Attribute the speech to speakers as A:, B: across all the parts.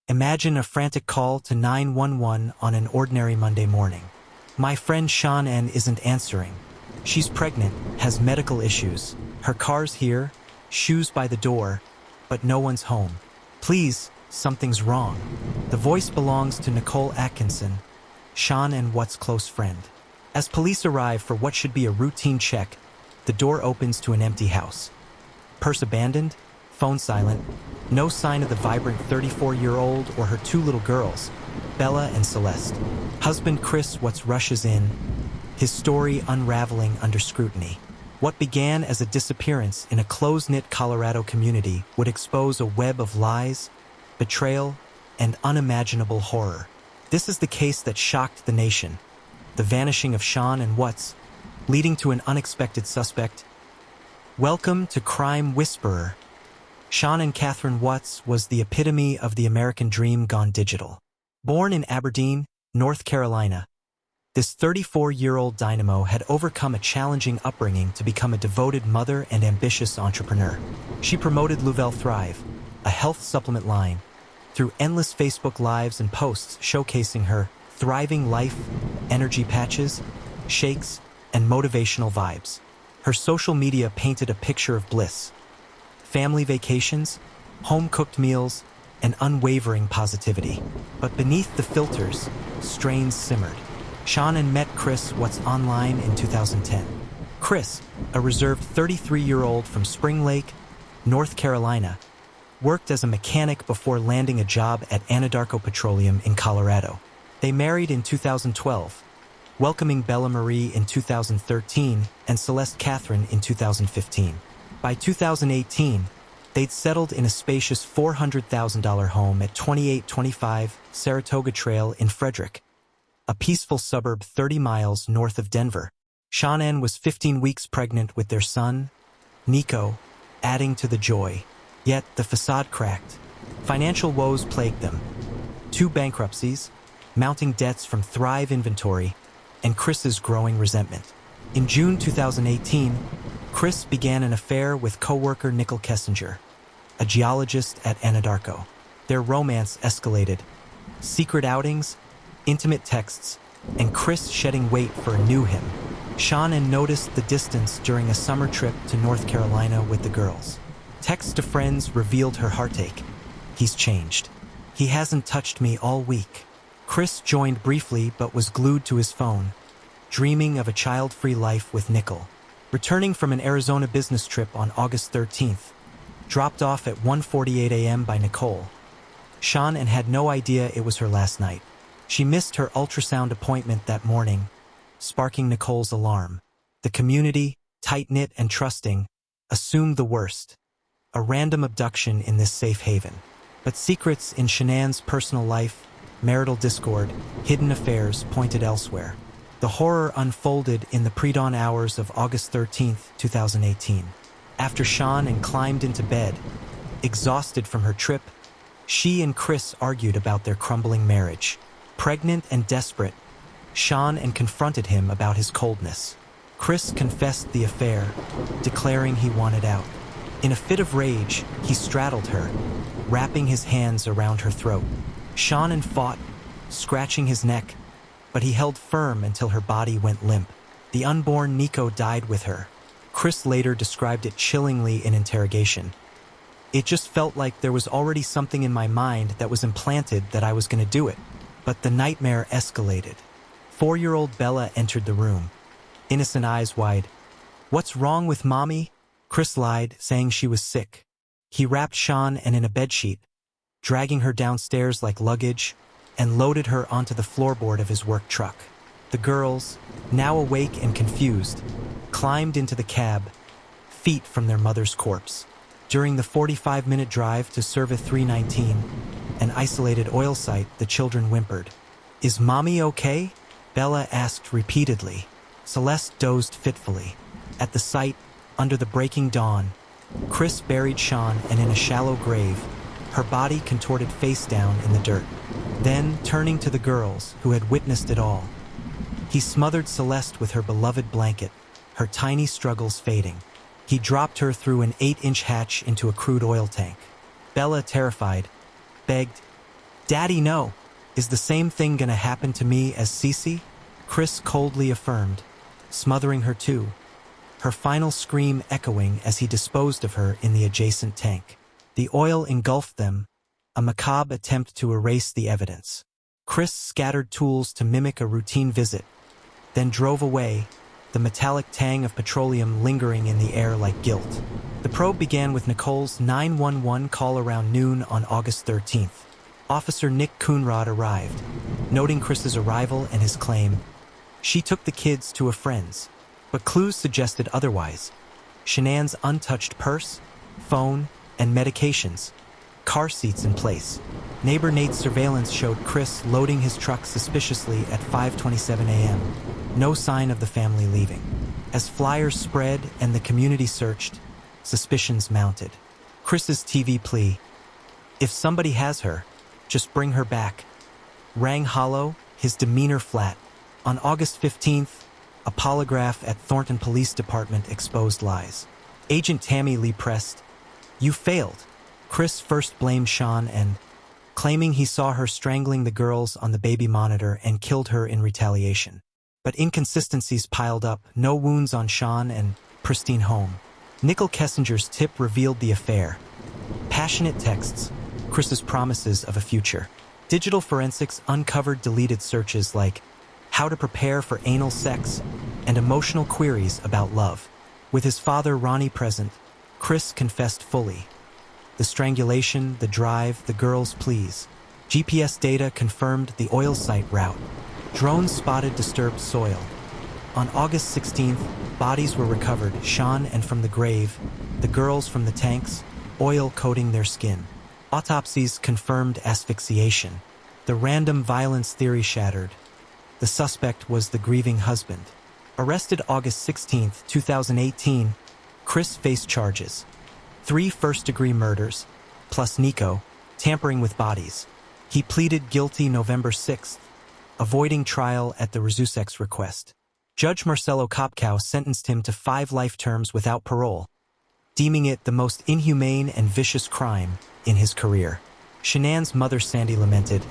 A: Imagine a frantic call to 911 on an ordinary Monday morning. My friend Shanann isn't answering. She's pregnant, has medical issues. Her car's here, shoes by the door, but no one's home. Please, something's wrong. The voice belongs to Nichol Kessinger, Shanann Watts' close friend. As police arrive for what should be a routine check, the door opens to an empty house. Purse abandoned, phone silent, no sign of the vibrant 34-year-old or her two little girls, Bella and Celeste. Husband Chris Watts rushes in, his story unraveling under scrutiny. What began as a disappearance in a close-knit Colorado community would expose a web of lies, betrayal, and unimaginable horror. This is the case that shocked the nation, the vanishing of Shanann Watts, leading to an unexpected suspect. Welcome to Crime Whisperer. Shanann Catherine Watts was the epitome of the American dream gone digital. Born in Aberdeen, North Carolina, this 34-year-old dynamo had overcome a challenging upbringing to become a devoted mother and ambitious entrepreneur. She promoted Louvel Thrive, a health supplement line, through endless Facebook Lives and posts showcasing her thriving life, energy patches, shakes, and motivational vibes. Her social media painted a picture of bliss, family vacations, home-cooked meals, and unwavering positivity. But beneath the filters, strains simmered. Shanann met Chris Watts online in 2010. Chris, a reserved 33-year-old from Spring Lake, North Carolina, worked as a mechanic before landing a job at Anadarko Petroleum in Colorado. They married in 2012, welcoming Bella Marie in 2013 and Celeste Catherine in 2015. By 2018, they'd settled in a spacious $400,000 home at 2825 Saratoga Trail in Frederick, a peaceful suburb 30 miles north of Denver. Shanann was 15 weeks pregnant with their son, Nico, adding to the joy. Yet the facade cracked. Financial woes plagued them. 2 bankruptcies, mounting debts from Thrive inventory, and Chris's growing resentment. In June 2018, Chris began an affair with co-worker Nichol Kessinger, a geologist at Anadarko. Their romance escalated. Secret outings, intimate texts, and Chris shedding weight for a new him. Shanann noticed the distance during a summer trip to North Carolina with the girls. Texts to friends revealed her heartache. He's changed. He hasn't touched me all week. Chris joined briefly but was glued to his phone, dreaming of a child-free life with Nichol. Returning from an Arizona business trip on August 13th, dropped off at 1:48 a.m. by Nichol, Shanann had no idea it was her last night. She missed her ultrasound appointment that morning, sparking Nichol's alarm. The community, tight-knit and trusting, assumed the worst, a random abduction in this safe haven. But secrets in Shanann's personal life, marital discord, hidden affairs pointed elsewhere. The horror unfolded in the pre-dawn hours of August 13th, 2018. After Shanann climbed into bed, exhausted from her trip, she and Chris argued about their crumbling marriage. Pregnant and desperate, Shanann confronted him about his coldness. Chris confessed the affair, declaring he wanted out. In a fit of rage, he straddled her, wrapping his hands around her throat. Shanann fought, scratching his neck, but he held firm until her body went limp. The unborn Nico died with her. Chris later described it chillingly in interrogation. It just felt like there was already something in my mind that was implanted that I was going to do it. But the nightmare escalated. 4-year-old Bella entered the room, innocent eyes wide. "What's wrong with Mommy?" Chris lied, saying she was sick. He wrapped Shanann in a bedsheet, dragging her downstairs like luggage, and loaded her onto the floorboard of his work truck. The girls, now awake and confused, climbed into the cab, feet from their mother's corpse. During the 45-minute drive to Service 319, an isolated oil site, the children whimpered. "Is Mommy okay?" Bella asked repeatedly. Celeste dozed fitfully. At the site, under the breaking dawn, Chris buried Shanann in a shallow grave, her body contorted face down in the dirt. Then, turning to the girls, who had witnessed it all, he smothered Celeste with her beloved blanket, her tiny struggles fading. He dropped her through an 8-inch hatch into a crude oil tank. Bella, terrified, begged, "Daddy, no. Is the same thing gonna happen to me as Cece?" Chris coldly affirmed, smothering her too, her final scream echoing as he disposed of her in the adjacent tank. The oil engulfed them, a macabre attempt to erase the evidence. Chris scattered tools to mimic a routine visit, then drove away, the metallic tang of petroleum lingering in the air like guilt. The probe began with Nichole's 911 call around noon on August 13th. Officer Nick Coonrod arrived, noting Chris's arrival and his claim, "She took the kids to a friend's," but clues suggested otherwise. Shanann's untouched purse, phone, and medications, car seats in place. Neighbor Nate's surveillance showed Chris loading his truck suspiciously at 5:27 a.m. No sign of the family leaving. As flyers spread and the community searched, suspicions mounted. Chris's TV plea, "If somebody has her, just bring her back," rang hollow, his demeanor flat. On August 15th, a polygraph at Thornton Police Department exposed lies. Agent Tammy Lee pressed, "You failed." Chris first blamed Shanann, claiming he saw her strangling the girls on the baby monitor and killed her in retaliation. But inconsistencies piled up, no wounds on Shanann, pristine home. Nichol Kessinger's tip revealed the affair. Passionate texts, Chris's promises of a future. Digital forensics uncovered deleted searches like how to prepare for anal sex and emotional queries about love. With his father Ronnie present, Chris confessed fully. The strangulation, the drive, the girls' pleas. GPS data confirmed the oil site route. Drones spotted disturbed soil. On August 16th, bodies were recovered, Shanann from the grave, the girls from the tanks, oil coating their skin. Autopsies confirmed asphyxiation. The random violence theory shattered. The suspect was the grieving husband. Arrested August 16th, 2018, Chris faced charges. 3 first-degree murders, plus Nico, tampering with bodies. He pleaded guilty November 6th, avoiding trial at the Rezusek's request. Judge Marcelo Kopkow sentenced him to 5 life terms without parole, deeming it the most inhumane and vicious crime in his career. Shanann's mother Sandy lamented,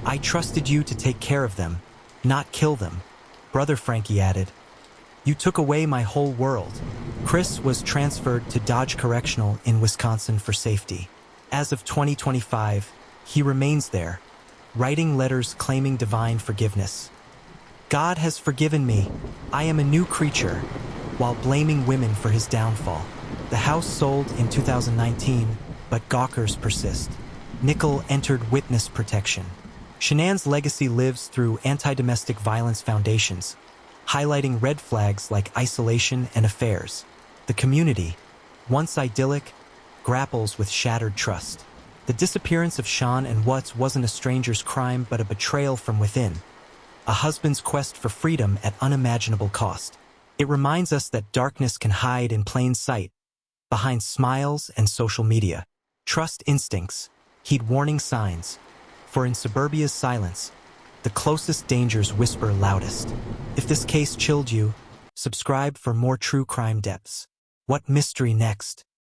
A: "I trusted you to take care of them, not kill them." Brother Frankie added, "You took away my whole world." Chris was transferred to Dodge Correctional in Wisconsin for safety. As of 2025, he remains there, writing letters claiming divine forgiveness. "God has forgiven me. I am a new creature," while blaming women for his downfall. The house sold in 2019, but gawkers persist. Nichol entered witness protection. Shanann's legacy lives through anti-domestic violence foundations, highlighting red flags like isolation and affairs. The community, once idyllic, grapples with shattered trust. The disappearance of Shanann Watts wasn't a stranger's crime but a betrayal from within, a husband's quest for freedom at unimaginable cost. It reminds us that darkness can hide in plain sight, behind smiles and social media. Trust instincts, heed warning signs, for in suburbia's silence, the closest dangers whisper loudest. If this case chilled you, subscribe for more true crime depths. What mystery next?